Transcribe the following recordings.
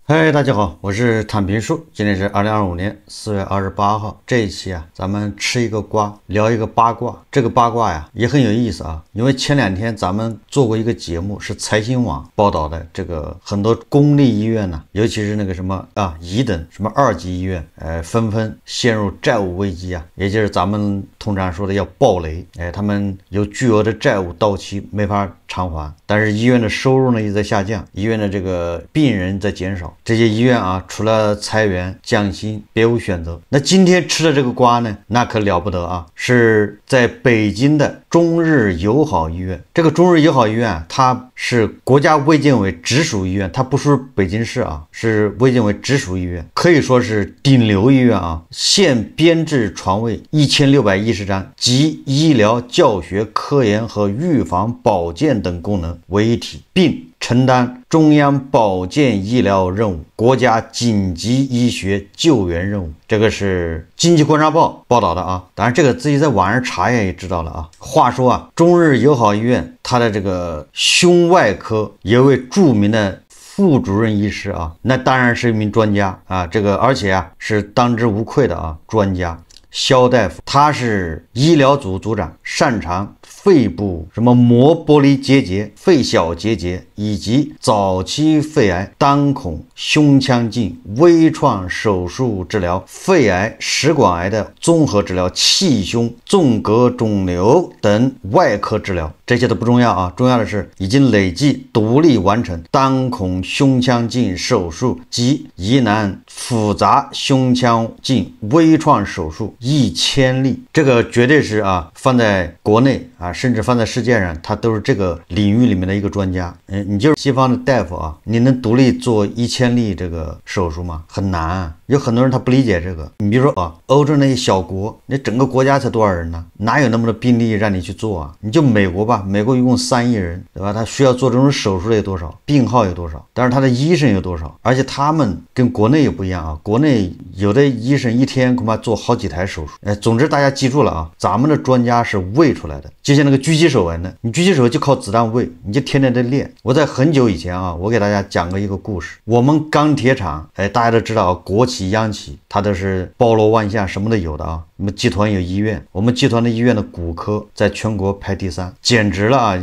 嗨，大家好，我是坦平叔。今天是2025年4月28号。这一期啊，咱们吃一个瓜，聊一个八卦。这个八卦呀，也很有意思啊。因为前两天咱们做过一个节目，是财新网报道的，这个很多公立医院呢，尤其是那个什么乙等什么2级医院，纷纷陷入债务危机啊，也就是咱们通常说的要暴雷。他们有巨额的债务到期没法偿还，但是医院的收入呢也在下降，医院的这个病人在减少。这些医院啊，除了裁员降薪，别无选择。那今天吃的这个瓜呢，那可了不得啊！是在北京的中日友好医院。这个中日友好医院啊，它是国家卫健委直属医院，它不属北京市啊，是卫健委直属医院，可以说是顶流医院啊。现编制床位1610张，集医疗、教学、科研和预防、保健等功能为一体，并承担中央保健医疗任务、国家紧急医学救援任务。这个是经济观察报报道的啊，当然这个自己在网上查也知道了啊。话说啊，中日友好医院它的这个胸外科有一位著名的副主任医师啊，那当然是一名专家啊，这个而且啊是当之无愧的啊专家。肖大夫，他是医疗组组长，擅长肺部什么膜玻璃结节、肺小结节以及早期肺癌、单孔胸腔镜微创手术治疗、肺癌、食管癌的综合治疗、气胸、纵隔肿瘤等外科治疗。这些都不重要啊，重要的是已经累计独立完成单孔胸腔镜手术及疑难复杂胸腔镜微创手术1000例。这个绝对是啊，放在国内啊，甚至放在世界上，他都是这个领域里面的一个专家。你就是西方的大夫啊，你能独立做1000例这个手术吗？很难啊。有很多人他不理解这个。你比如说啊，欧洲那些小国，你整个国家才多少人呢？哪有那么多病例让你去做啊？你就美国吧，美国一共3亿人，对吧？他需要做这种手术的有多少？病号有多少？但是他的医生有多少？而且他们跟国内也不一样啊，国内有的医生一天恐怕做好几台手术。总之大家记住了啊，咱们的专家是喂出来的，就像那个狙击手纹的，你狙击手就靠子弹喂，你就天天在练。我在很久以前啊，我给大家讲过一个故事，我们钢铁厂，大家都知道啊，国企央企它都是包罗万象，什么都有的啊。我们集团有医院，我们集团的医院的骨科在全国排第3，简直了啊！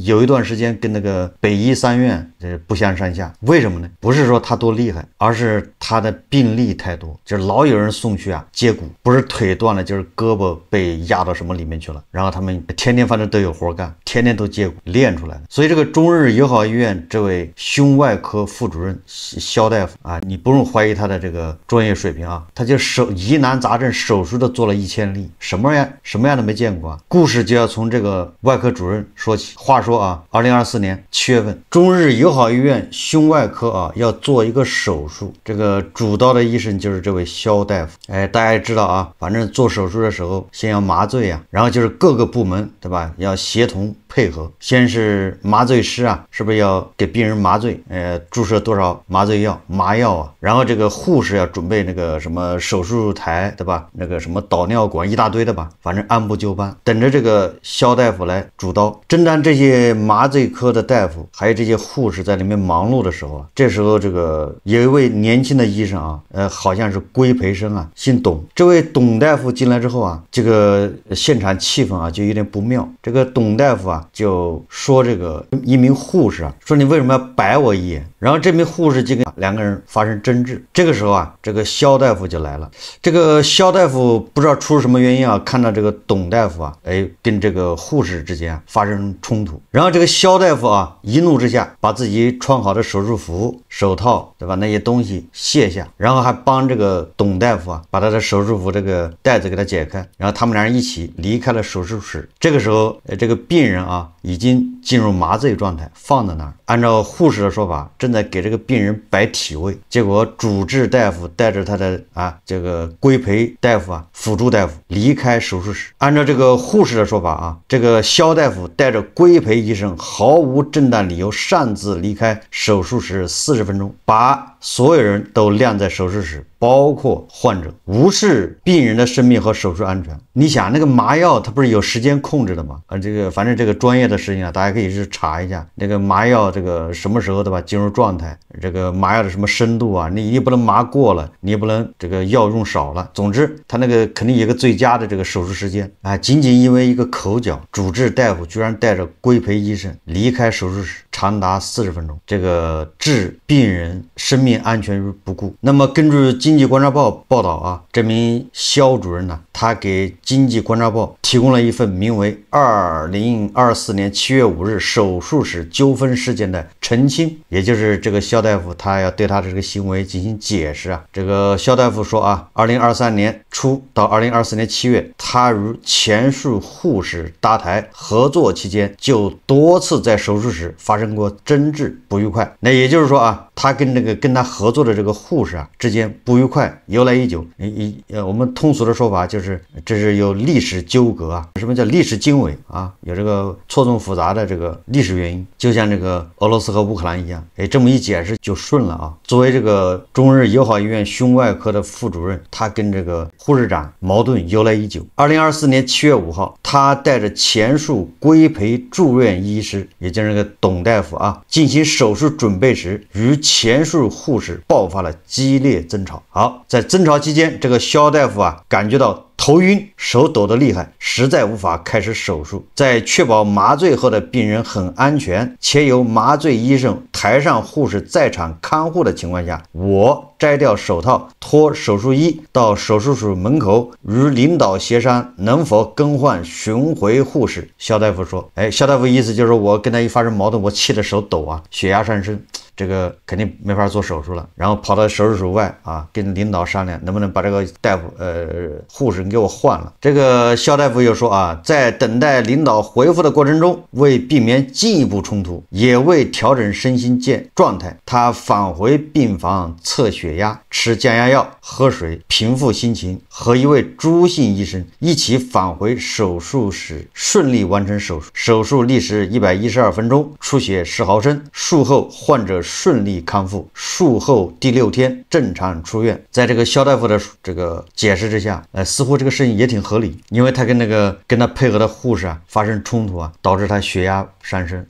有一段时间跟那个北医3院不相上下。为什么呢？不是说他多厉害，而是他的病例太多，就是老有人送去啊接骨，不是腿断了就是胳膊被压到什么里面去了，然后他们天天反正都有活干，天天都接骨练出来的。所以这个中日友好医院这位胸外科副主任肖大夫啊，你不用怀疑他的这个专业水平啊，他就疑难杂症手术都做了1000例，什么样都没见过啊。故事就要从这个外科主任说起。话说啊，2024年7月份，中日友好医院胸外科啊要做一个手术，这个主刀的医生就是这位肖大夫。大家也知道啊，反正做手术的时候先要麻醉啊，然后就是各个部门对吧，要协同配合。先是麻醉师啊，是不是要给病人麻醉？注射多少麻醉药、麻药啊？然后这个护士要准备那个什么手术台，对吧？那个什么导尿管一大堆的吧，反正按部就班，等着这个肖大夫来主刀。正当这些麻醉科的大夫还有这些护士在里面忙碌的时候啊，这时候这个有一位年轻的医生啊，好像是规培生啊，姓董。这位董大夫进来之后啊，这个现场气氛啊就有点不妙。这个董大夫啊就说这个一名护士啊，说你为什么要白我一眼？然后这名护士就跟2个人发生争执。这个时候啊，这个肖大夫就来了。这个肖大夫不知道出什么原因啊，看到这个董大夫啊，跟这个护士之间发生冲突。然后这个肖大夫啊，一怒之下把自己穿好的手术服、手套，对吧？那些东西卸下，然后还帮这个董大夫啊，把他的手术服这个带子给他解开。然后他们2人一起离开了手术室。这个时候，这个病人啊，已经进入麻醉状态，放在那儿。按照护士的说法，正在给这个病人摆体位。结果主治大夫带着他的这个规培大夫啊，辅助大夫离开手术室。按照这个护士的说法啊，这个肖大夫带着规培医生毫无正当理由擅自离开手术室40分钟，把所有人都晾在手术室，包括患者，无视病人的生命和手术安全。你想那个麻药它不是有时间控制的吗？反正这个专业的事情啊，大家可以去查一下那个麻药这个什么时候对吧进入状态，这个麻药的什么深度啊，你不能麻过了，你也不能这个药用少了。总之他那个肯定有一个最佳的这个手术时间啊。仅仅因为一个口角，主治大夫居然带着规培医生离开手术室长达40分钟，这个置病人生命安全于不顾。那么根据经济观察报报道啊，这名肖主任呢，他给经济观察报提供了一份名为2024年7月5日手术室纠纷事件的澄清，也就是这个肖大夫他要对他的这个行为进行解释啊。这个肖大夫说啊，2023年初到2024年7月，他与前述护士搭台合作期间，就多次在手术室发生过争执不愉快。那也就是说啊，他跟他合作的这个护士啊之间不愉快由来已久。我们通俗的说法就是这是有历史纠葛啊。什么叫历史经纬啊？有这个错综复杂的这个历史原因，就像这个俄罗斯和乌克兰一样。这么一解释就顺了啊。作为这个中日友好医院胸外科的副主任，他跟这个护士长矛盾由来已久。2024年7月5号，他带着前述规培住院医师，也就是那个董大夫啊，进行手术准备时，与前述护士爆发了激烈争吵。好，在争吵期间，这个肖大夫啊感觉到头晕手抖得厉害，实在无法开始手术。在确保麻醉后的病人很安全，且由麻醉医生、台上护士在场看护的情况下，我摘掉手套，脱手术衣，到手术室门口与领导协商能否更换巡回护士。肖大夫说，肖大夫意思就是我跟他一发生矛盾，我气得手抖啊，血压上升，这个肯定没法做手术了，然后跑到手术室外啊，跟领导商量能不能把这个大夫护士给我换了。这个肖大夫又说啊，在等待领导回复的过程中，为避免进一步冲突，也为调整身心状态，他返回病房测血压，吃降压药，喝水，平复心情，和一位朱姓医生一起返回手术室，顺利完成手术。手术历时112分钟，出血10毫升。术后患者顺利康复，术后第6天正常出院。在这个肖大夫的这个解释之下，似乎这个事情也挺合理，因为他跟他配合的护士啊发生冲突啊，导致他血压上升，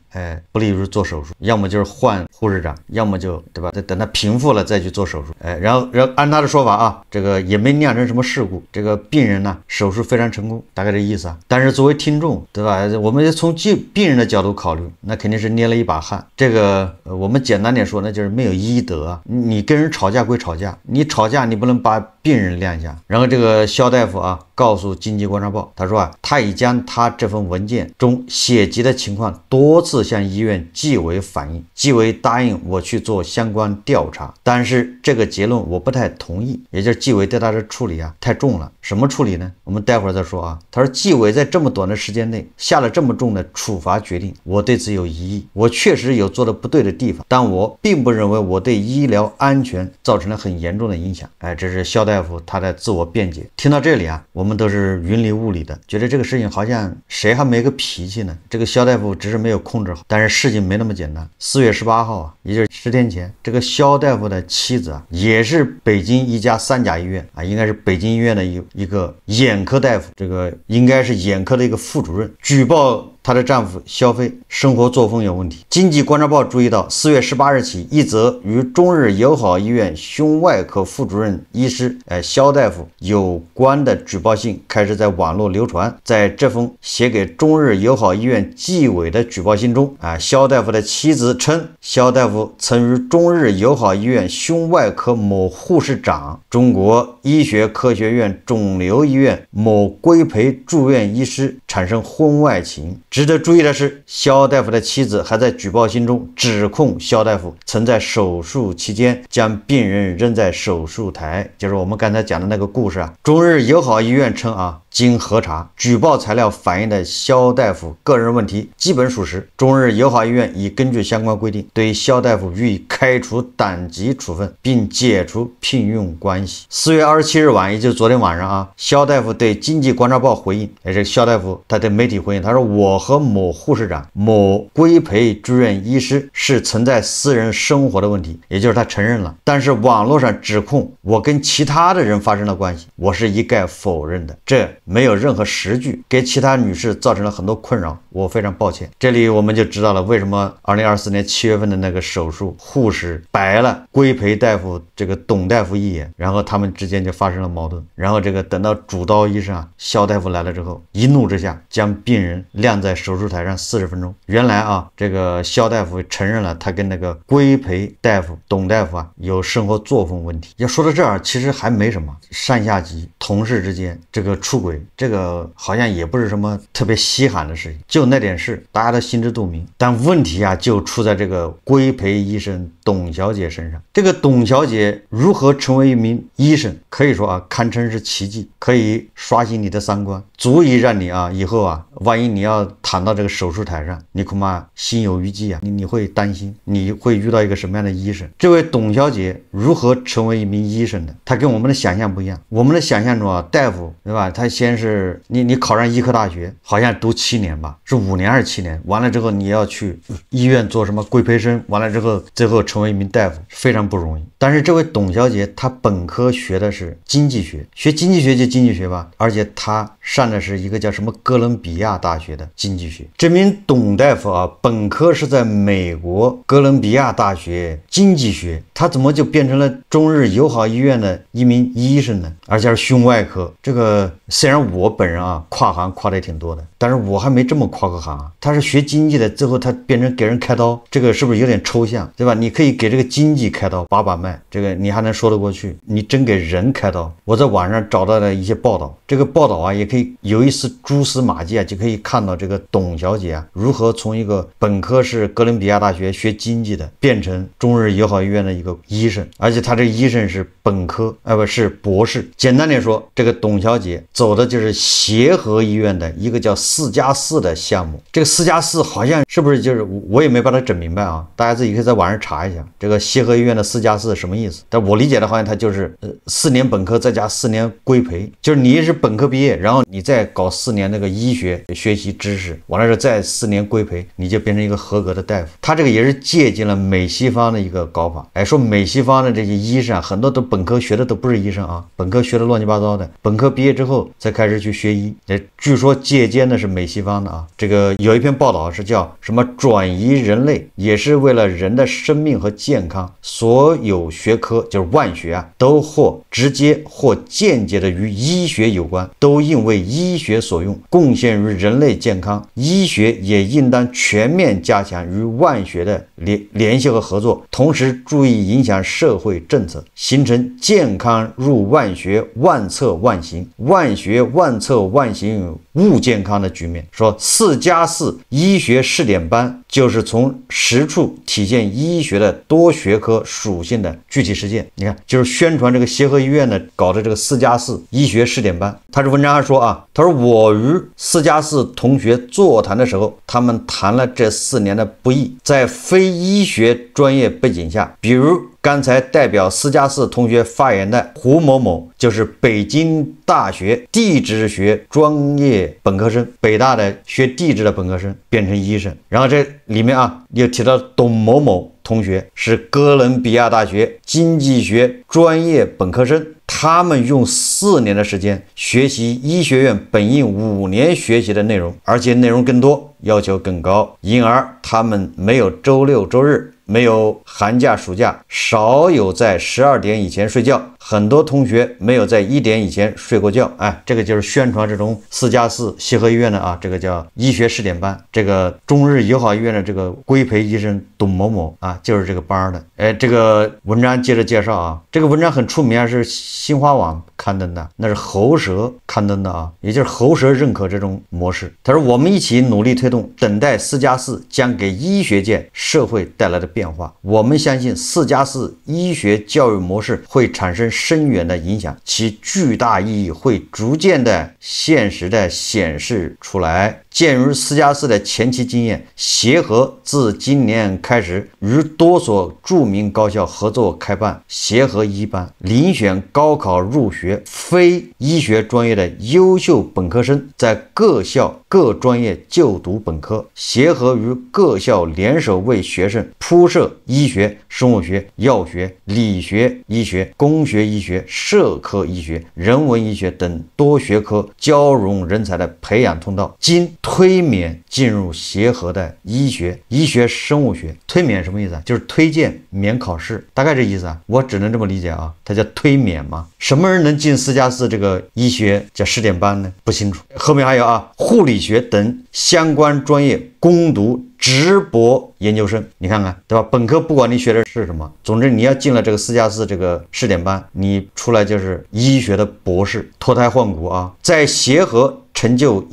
不利于做手术，要么就是换护士长，要么就对吧？等他平复了再去做手术。然后按他的说法啊，这个也没酿成什么事故，这个病人呢手术非常成功，大概这意思啊。但是作为听众，对吧？我们从病人的角度考虑，那肯定是捏了一把汗。这个我们简单点说，那就是没有医德啊。你跟人吵架归吵架，你吵架你不能把病人晾下。然后这个肖大夫啊告诉经济观察报，他说啊，他已将他这份文件中血迹的情况多次向医院纪委反映，纪委答应我去做相关调查，但是这个结论我不太同意，也就是纪委对他的处理啊太重了。什么处理呢？我们待会儿再说啊。他说纪委在这么短的时间内下了这么重的处罚决定，我对此有疑义。我确实有做的不对的地方，但我并不认为我对医疗安全造成了很严重的影响。这是肖大夫他的自我辩解。听到这里啊，我们都是云里雾里的，觉得这个事情好像谁还没个脾气呢？这个肖大夫只是没有控制好，但是事情没那么简单。4月18号啊，也就是10天前，这个肖大夫的妻子啊，也是北京一家3甲医院啊，应该是北京医院的一个眼科大夫，这个应该是眼科的一个副主任，举报她的丈夫消费生活作风有问题。经济观察报注意到，4月18日起，一则与中日友好医院胸外科副主任医师肖大夫有关的举报信开始在网络流传。在这封写给中日友好医院纪委的举报信中肖大夫的妻子称，肖大夫曾与中日友好医院胸外科某护士长、中国医学科学院肿瘤医院某规培住院医师产生婚外情。值得注意的是，肖大夫的妻子还在举报信中指控肖大夫曾在手术期间将病人扔在手术台，就是我们刚才讲的那个故事啊。中日友好医院称啊，经核查，举报材料反映的肖大夫个人问题基本属实。中日友好医院已根据相关规定，对肖大夫予以开除党籍处分，并解除聘用关系。4月27日晚，也就是昨天晚上啊，肖大夫对经济观察报回应，这个肖大夫他对媒体回应，他说我和某护士长、某规培住院医师是存在私人生活的问题，也就是他承认了，但是网络上指控我跟其他的人发生了关系，我是一概否认的，这没有任何实据，给其他女士造成了很多困扰，我非常抱歉。这里我们就知道了为什么2024年7月份的那个手术，护士白了规培大夫这个董大夫一眼，然后他们之间就发生了矛盾，然后这个等到主刀医生肖大夫来了之后，一怒之下将病人晾在手术台上40分钟。原来这个肖大夫承认了他跟那个规培大夫董大夫有生活作风问题。要说到这儿，其实还没什么，上下级同事之间这个出轨，这个好像也不是什么特别稀罕的事情，就那点事大家都心知肚明。但问题就出在这个规培医生董小姐身上。这个董小姐如何成为一名医生，可以说堪称是奇迹，可以刷新你的三观，足以让你以后万一你要躺到这个手术台上，你恐怕心有余悸你会担心你会遇到一个什么样的医生。这位董小姐如何成为一名医生的，她跟我们的想象不一样。我们的想象中大夫对吧，他先是你考上医科大学，好像读7年吧，是5年还是7年，完了之后你要去医院做什么规培生，完了之后最后成为一名大夫，非常不容易。但是这位董小姐她本科学的是经济学，学经济学就经济学吧，而且她上的是一个叫什么哥伦比亚大学的经济学。这名董大夫本科是在美国哥伦比亚大学经济学，他怎么就变成了中日友好医院的一名医生呢？而且是胸外科。这个虽然我本人跨行跨的也挺多的，但是我还没这么跨个行他是学经济的，最后他变成给人开刀，这个是不是有点抽象，对吧？你可以给这个经济开刀把脉，这个你还能说得过去，你真给人开刀，我在网上找到了一些报道，这个报道也可以有一丝蛛丝马迹就可以看到这个董小姐如何从一个本科是哥伦比亚大学学经济的变成中日友好医院的一个医生，而且他这个医生是本科不是博士。简单点说，这个董小姐走的就是协和医院的一个叫4+4的项目。这个4+4好像是不是就是我也没把它整明白大家自己可以在网上查一下这个协和医院的4+4什么意思。但我理解的好像它就是4年本科再加4年规培，就是你是本科毕业，然后你再搞4年那个医学学习知识，完了之后再4年规培，你就变成一个合格的大夫。他这个也是借鉴了美西方的一个搞法。说美西方的这些医生很多都本科学的都不是医生本科学的乱七八糟的，本科毕业之后才开始去学医。据说借鉴的是美西方的这个有一篇报道是叫什么转移人类，也是为了人的生命和健康，所有学科就是万学都或直接或间接的与医学有关，都应为医学所用，贡献于人类健康。医学也应当全面加强与万学的联系和合作，同时注意影响社会政策，形成健康入万学万策万行，万学万策万行物健康的局面。说4+4医学试点班就是从实处体现医学的多学科属性的具体实践。你看，就是宣传这个协和医院的搞的这个4+4医学试点班。他这文章还说他说我与4+4同学座谈的时候，他们谈了这4年的不易，在非医学专业背景下，比如刚才代表4+4同学发言的胡某某，就是北京大学地质学专业本科生，北大的学地质的本科生变成医生。然后这里面又提到董某某同学是哥伦比亚大学经济学专业本科生，他们用4年的时间学习医学院本应5年学习的内容，而且内容更多，要求更高，因而他们没有周六周日，没有寒假暑假，少有在12点以前睡觉，很多同学没有在1点以前睡过觉。这个就是宣传这种4+4协和医院的这个叫医学试点班。这个中日友好医院的这个规培医生董某某就是这个班的。这个文章接着介绍这个文章很出名是新华网刊登的，那是喉舌刊登的啊，也就是喉舌认可这种模式。他说我们一起努力推动，等待4+4将给医学界、社会带来的变化。我们相信4+4医学教育模式会产生深远的影响，其巨大意义会逐渐的现实的显示出来。鉴于4+4的前期经验，协和自今年开始与多所著名高校合作开办协和医班，遴选高考入学非医学专业的优秀本科生，在各校各专业就读本科。协和与各校联手为学生铺设医学、生物学、药学、理学医学、工学医学、社科医学、人文医学等多学科交融人才的培养通道，经推免进入协和的医学、生物学。推免什么意思啊？就是推荐免考试，大概这意思啊，我只能这么理解啊，它叫推免嘛。什么人能进4+4这个医学叫试点班呢？不清楚。后面还有啊，护理学等相关专业攻读直博研究生，你看看对吧？本科不管你学的是什么，总之你要进了这个4+4这个试点班，你出来就是医学的博士，脱胎换骨啊，在协和成就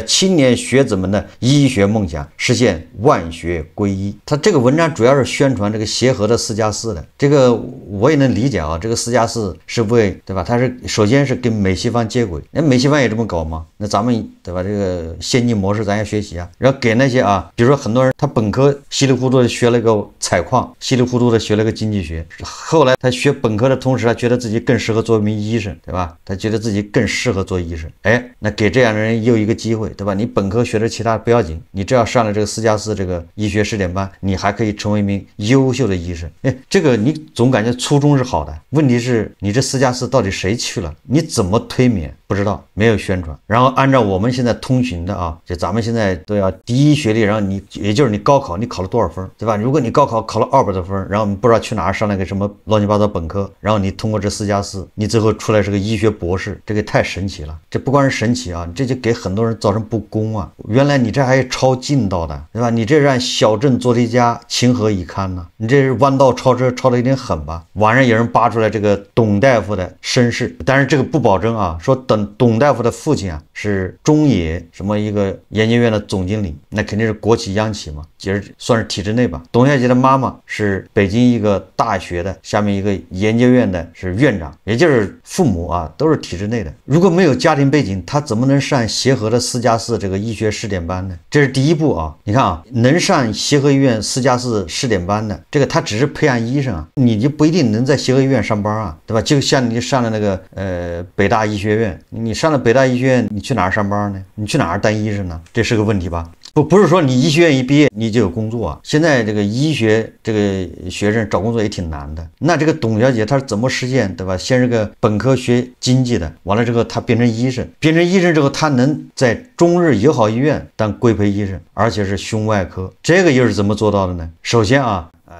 青年学子们的医学梦想，实现万学归一。他这个文章主要是宣传这个协和的4+4的，这个我也能理解啊。这个4+4是为对吧？他是首先是跟美西方接轨，那美西方也这么搞吗？那咱们对吧？这个先进模式咱要学习啊。然后给那些啊，比如说很多人他本科稀里糊涂的学了个采矿，稀里糊涂的学了个经济学，后来他学本科的同时，他觉得自己更适合做一名医生，对吧？他觉得自己更适合做医生，哎，那给这样的人又一个机会，对吧？你本科学的其他不要紧，你只要上了这个4+4这个医学试点班，你还可以成为一名优秀的医生。哎，这个你总感觉初衷是好的，问题是你这4+4到底谁去了？你怎么推免？不知道，没有宣传。然后按照我们现在通行的啊，就咱们现在都要第一学历，然后你也就是你高考你考了多少分，对吧？如果你高考考了200多分，然后你不知道去哪儿上了个什么乱七八糟本科，然后你通过这4+4，你最后出来是个医学博士，这个太神奇了。这不光是神奇啊，这就给很多人造成不公啊。原来你这还抄近道的，对吧？你这让小镇做题家情何以堪呢？你这是弯道超车，超的有点狠吧？网上有人扒出来这个董大夫的身世，但是这个不保证啊，说董大夫的父亲啊是中野什么一个研究院的总经理，那肯定是国企央企嘛，也是算是体制内吧。董小姐的妈妈是北京一个大学的下面一个研究院的是院长，也就是父母啊都是体制内的。如果没有家庭背景，他怎么能上协和的4+4这个医学试点班呢？这是第一步啊。你看啊，能上协和医院4+4试点班的，这个他只是培养医生啊，你就不一定能在协和医院上班啊，对吧？就像你上了那个北大医学院，你上了北大医学院，你去哪儿上班呢？你去哪儿当医生呢？这是个问题吧？不是说你医学院一毕业你就有工作啊。现在这个医学这个学生找工作也挺难的。那这个董小姐她是怎么实现，对吧？先是个本科学经济的，完了之后她变成医生，之后她能在中日友好医院当规培医生，而且是胸外科。这个又是怎么做到的呢？首先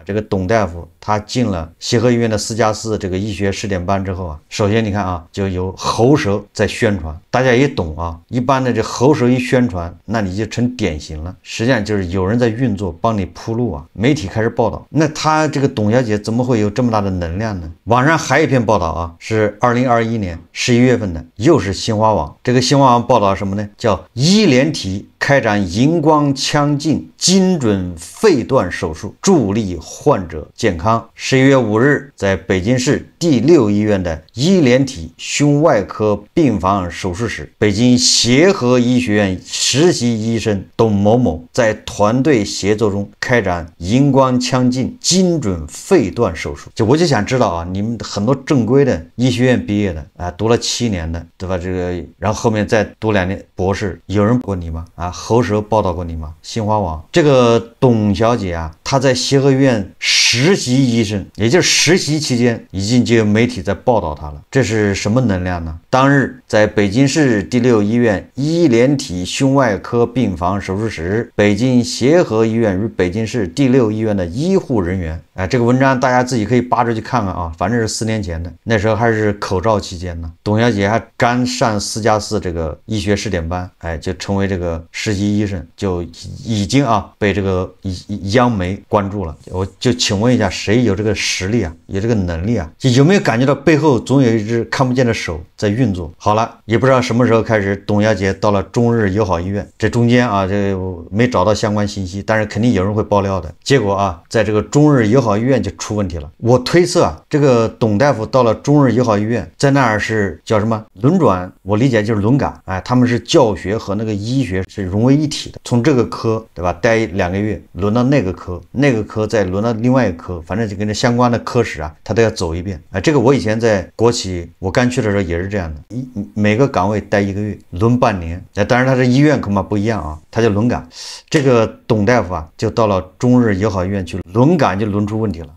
这个董大夫他进了协和医院的4+4这个医学试点班之后啊，首先你看啊，就有喉舌在宣传，大家也懂啊，一般的这喉舌一宣传，那你就成典型了。实际上就是有人在运作，帮你铺路啊，媒体开始报道。那他这个董小姐怎么会有这么大的能量呢？网上还有一篇报道啊，是2021年11月份的，又是新华网。这个新华网报道什么呢？叫医联体开展荧光腔镜精准肺断手术，助力患者健康。11月5日，在北京市第6医院的医联体胸外科病房手术室，北京协和医学院实习医生董某某在团队协作中开展荧光腔镜精准肺断手术。我就想知道啊，你们很多正规的医学院毕业的啊，读了7年的，对吧？这个然后后面再读2年博士，有人过你吗？喉舌报道过你吗？新华网这个董小姐啊，她在协和医院实习医生，也就是实习期间已经就有媒体在报道她了。这是什么能量呢？当日在北京市第6医院医联体胸外科病房手术室，北京协和医院与北京市第6医院的医护人员，这个文章大家自己可以扒着去看看啊，反正是4年前的，那时候还是口罩期间呢。董小姐还刚上4+4这个医学试点班，就成为这个实习医生就已经被这个央媒关注了。我就请问一下，谁有这个实力啊，有这个能力啊？就有没有感觉到背后总有一只看不见的手在运作？好了，也不知道什么时候开始，董小姐到了中日友好医院，这中间这没找到相关信息，但是肯定有人会爆料的。结果在这个中日友好医院就出问题了。我推测这个董大夫到了中日友好医院，在那儿是叫什么轮转，我理解就是轮岗，他们是教学和那个医学是融为一体的，从这个科对吧，待2个月，轮到那个科，那个科再轮到另外一个科，反正就跟这相关的科室他都要走一遍。这个我以前在国企我刚去的时候也是这样的，每个岗位待1个月，轮半年。当然他这医院恐怕不一样他就轮岗。这个董大夫就到了中日友好医院去，轮岗就轮出问题了。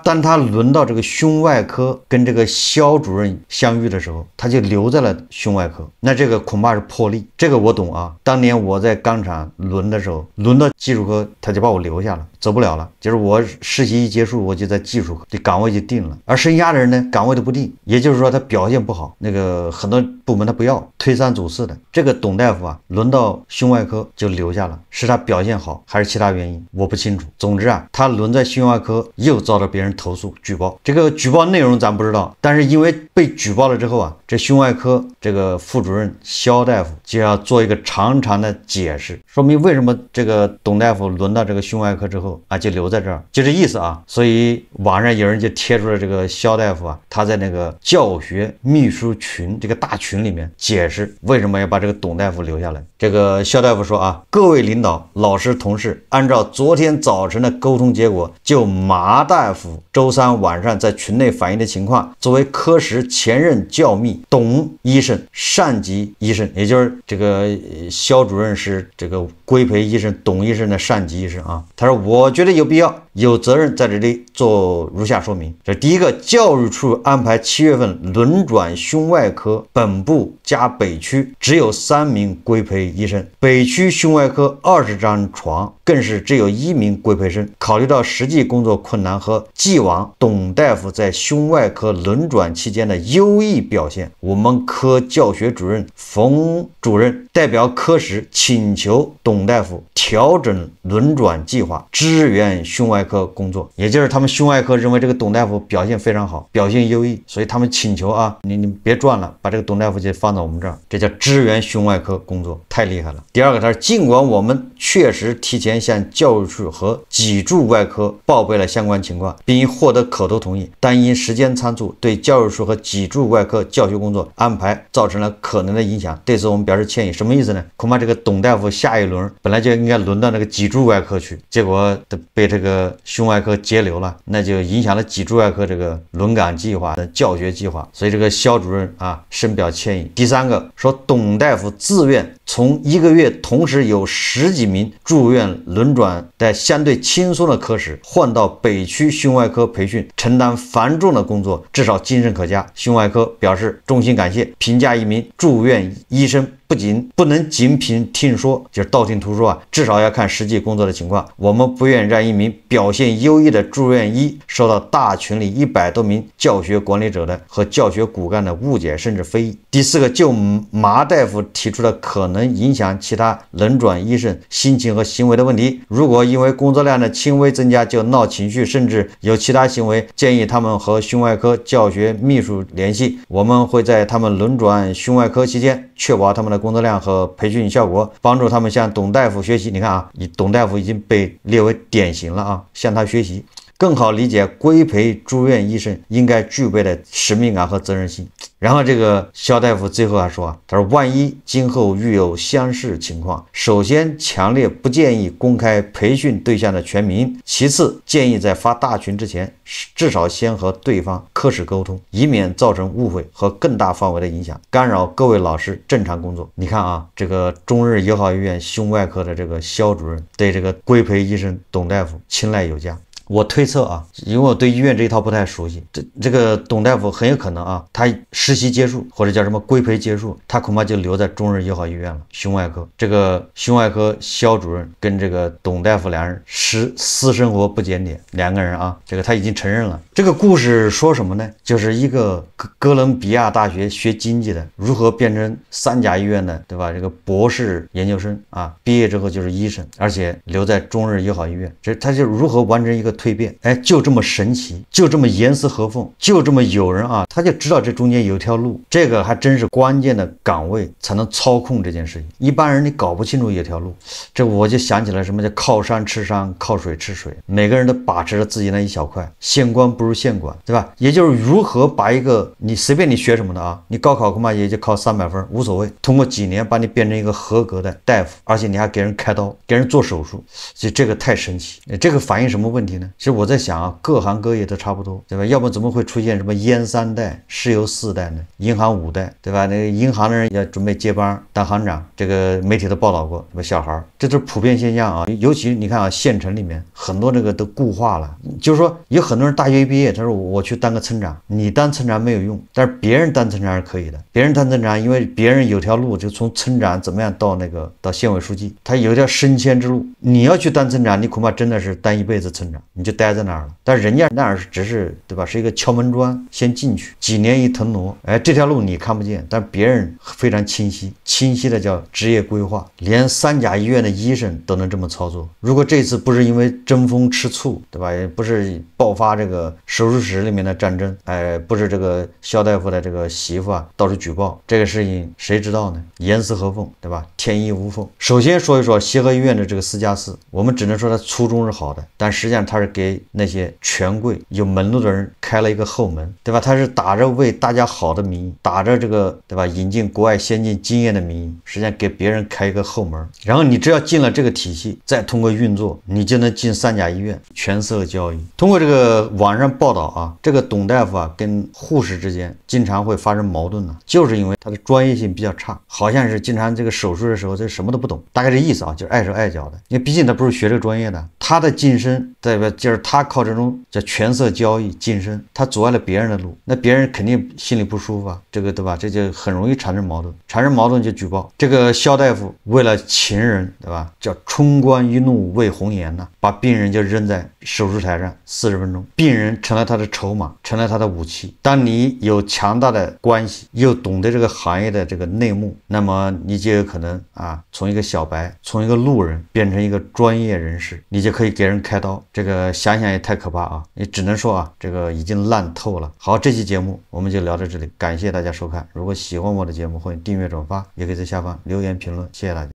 当他轮到这个胸外科跟这个肖主任相遇的时候，他就留在了胸外科，那这个恐怕是破例。这个我懂当年我在钢厂轮的时候，轮到技术科他就把我留下了，走不了了。就是我实习一结束，我就在技术科，这岗位就定了。而剩下的人呢，岗位都不定，也就是说他表现不好，那个很多部门他不要，推三阻四的。这个董大夫轮到胸外科就留下了，是他表现好还是其他原因我不清楚。总之他轮在胸外科又遭到别人投诉举报，这个举报内容咱不知道，但是因为被举报了之后这胸外科这个副主任肖大夫就要做一个长长的解释，说明为什么这个董大夫轮到这个胸外科之后就留在这儿，就这意思所以网上有人就贴出了这个肖大夫他在那个教学秘书群这个大群里面解释为什么要把这个董大夫留下来。这个肖大夫说各位领导、老师、同事，按照昨天早晨的沟通结果，就马大夫周3晚上在群内反映的情况，作为科室前任教秘董医生上级医生，也就是这个肖主任是这个规培医生董医生的上级医生他说我觉得有必要有责任在这里做如下说明。这第一个，教育处安排7月份轮转胸外科本部加北区只有3名规培医生，北区胸外科20张床更是只有1名规培生。考虑到实际工作困难和既往董大夫在胸外科轮转期间的优异表现，我们科教学主任冯主任代表科室请求董大夫调整轮转计划，支援胸外科工作。也就是他们胸外科认为这个董大夫表现非常好，表现优异，所以他们请求你别转了，把这个董大夫就放到我们这儿，这叫支援胸外科工作，太厉害了。第二个，他说尽管我们确实提前向教育处和脊柱外科报备了相关情况，并已获得口头同意，但因时间仓促，对教育处和脊柱外科教学工作安排造成了可能的影响，对此我们表示歉意。什么意思呢？恐怕这个董大夫下一轮本来就应该轮到那个脊柱外科去，结果被这个胸外科截留了，那就影响了脊柱外科这个轮岗计划的教学计划，所以这个肖主任深表歉意。第三个，说董大夫自愿从1个月同时有10几名住院轮转在相对轻松的科室换到北区胸外科培训，承担繁重的工作，至少精神可嘉。胸外科表示衷心感谢，评价一名住院医生不能仅凭听说，就是道听途说至少要看实际工作的情况。我们不愿让一名表现优异的住院医受到大群里100多名教学管理者的和教学骨干的误解甚至非议。第四个，就马大夫提出了可能影响其他轮转医生心情和行为的问题，如果因为工作量的轻微增加就闹情绪，甚至有其他行为，建议他们和胸外科教学秘书联系，我们会在他们轮转胸外科期间确保他们的工作量和培训效果，帮助他们向董大夫学习。你看董大夫已经被列为典型了向他学习，更好理解规培住院医生应该具备的使命感和责任心。然后这个肖大夫最后还说他说万一今后遇有相似情况，首先强烈不建议公开培训对象的全名，其次建议在发大群之前至少先和对方科室沟通，以免造成误会和更大范围的影响，干扰各位老师正常工作。你看这个中日友好医院胸外科的这个肖主任对这个规培医生董大夫青睐有加。我推测啊，因为我对医院这一套不太熟悉，这个董大夫很有可能啊，他实习结束或者叫什么规培结束，他恐怕就留在中日友好医院了，胸外科。这个胸外科肖主任跟这个董大夫两人私生活不检点，两个人啊，这个他已经承认了。这个故事说什么呢？就是一个哥伦比亚大学学经济的如何变成3甲医院的，对吧？这个博士研究生啊，毕业之后就是医生，而且留在中日友好医院，他就如何完成一个蜕变，哎，就这么神奇，就这么严丝合缝，就这么有人啊，他就知道这中间有条路，这个还真是关键的岗位才能操控这件事情。一般人你搞不清楚有条路，这我就想起来什么叫靠山吃山，靠水吃水，每个人都把持着自己那一小块，县官不如县管，对吧？也就是如何把一个你随便你学什么的啊，你高考恐怕也就考300分无所谓，通过几年把你变成一个合格的大夫，而且你还给人开刀，给人做手术，所以这个太神奇。这个反映什么问题呢？其实我在想啊，各行各业都差不多，对吧？要不怎么会出现什么烟3代、石油4代呢？银行5代，对吧？那个银行的人也准备接班当行长，这个媒体都报道过，什么小孩，这都是普遍现象啊。尤其你看啊，县城里面很多这个都固化了，就是说有很多人大学一毕业，他说我去当个村长，你当村长没有用，但是别人当村长是可以的。别人当村长，因为别人有条路，就从村长怎么样到县委书记，他有一条升迁之路。你要去当村长，你恐怕真的是当一辈子村长，你就待在那儿了。但人家那儿只是，对吧？是一个敲门砖，先进去，几年一腾挪，哎，这条路你看不见，但别人非常清晰的叫职业规划。连3甲医院的医生都能这么操作。如果这次不是因为争风吃醋，对吧？也不是爆发这个手术室里面的战争，哎，不是这个肖大夫的这个媳妇啊到处举报，这个事情谁知道呢？严丝合缝，对吧？天衣无缝。首先说一说协和医院的这个4+4，我们只能说它初衷是好的，但实际上它是给那些权贵有门路的人开了一个后门，对吧？它是打着为大家好的名义，打着这个，对吧？引进国外先进经验的名义，实际上给别人开一个后门。然后你只要进了这个体系，再通过运作，你就能进3甲医院，权色交易。通过这个网上报道啊，这个董大夫啊跟护士之间经常会发生矛盾呢，就是因为他的专业性比较差，好像是经常这个手术的时候这什么都不懂，大概这意思啊，就是碍手碍脚的。因为毕竟他不是学这个专业的，他的晋升，对吧？就是他靠这种叫权色交易晋升，他阻碍了别人的路，那别人肯定心里不舒服啊，这个对吧？这就很容易产生矛盾，产生矛盾就举报。这个肖大夫为了情人，对吧？叫冲冠一怒为红颜呐，把病人就扔在手术台上40分钟，病人成了他的筹码，成了他的武器。当你有强大的关系，又懂得这个行业的这个内幕，那么你就有可能啊，从一个小白，从一个路人变成一个专业人士，你就可以给人开刀。这个想想也太可怕啊！你只能说啊，这个已经烂透了。好，这期节目我们就聊到这里，感谢大家收看。如果喜欢我的节目，欢迎订阅转发，也可以在下方留言评论，谢谢大家。